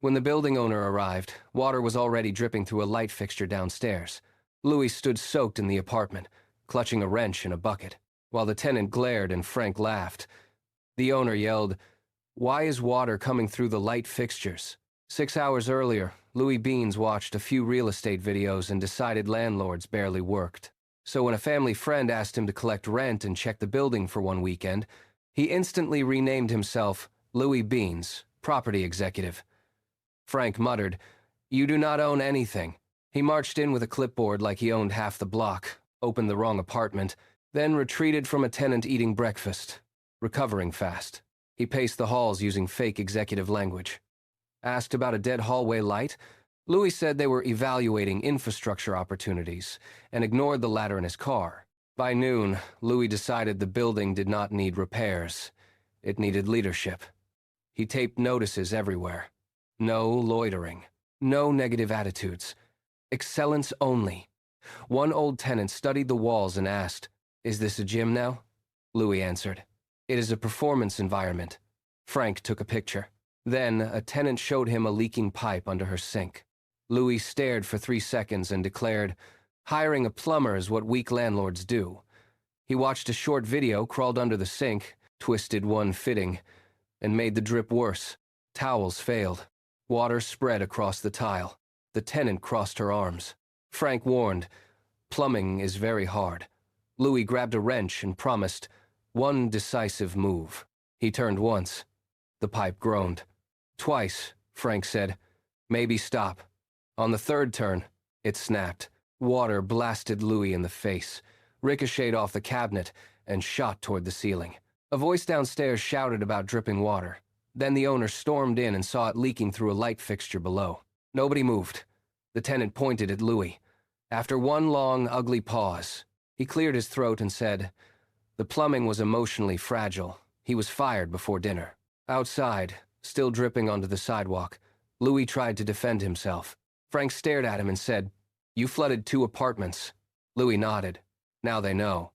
When the building owner arrived, water was already dripping through a light fixture downstairs. Louis stood soaked in the apartment, clutching a wrench and a bucket. While the tenant glared and Frank laughed, the owner yelled, "Why is water coming through the light fixtures?" 6 hours earlier, Louis Beans watched a few real estate videos and decided landlords barely worked. So when a family friend asked him to collect rent and check the building for one weekend, he instantly renamed himself Louis Beans, property executive. Frank muttered, "You do not own anything." He marched in with a clipboard like he owned half the block, opened the wrong apartment, then retreated from a tenant eating breakfast, recovering fast. He paced the halls using fake executive language. Asked about a dead hallway light, Louis said they were evaluating infrastructure opportunities and ignored the ladder in his car. By noon, Louis decided the building did not need repairs. It needed leadership. He taped notices everywhere. No loitering. No negative attitudes. Excellence only. One old tenant studied the walls and asked, "Is this a gym now?" Louis answered, "It is a performance environment." Frank took a picture. Then, a tenant showed him a leaking pipe under her sink. Louis stared for 3 seconds and declared, "Hiring a plumber is what weak landlords do." He watched a short video, crawled under the sink, twisted one fitting, and made the drip worse. Towels failed. Water spread across the tile. The tenant crossed her arms. Frank warned, "Plumbing is very hard." Louis grabbed a wrench and promised, "One decisive move." He turned once. The pipe groaned. Twice, Frank said, "Maybe stop." On the third turn, it snapped. Water blasted Louis in the face, ricocheted off the cabinet, and shot toward the ceiling. A voice downstairs shouted about dripping water. Then the owner stormed in and saw it leaking through a light fixture below. Nobody moved. The tenant pointed at Louis. After one long, ugly pause, he cleared his throat and said, "The plumbing was emotionally fragile. He was fired before dinner." Outside, still dripping onto the sidewalk, Louis tried to defend himself. Frank stared at him and said, "You flooded 2 apartments." Louis nodded. "Now they know."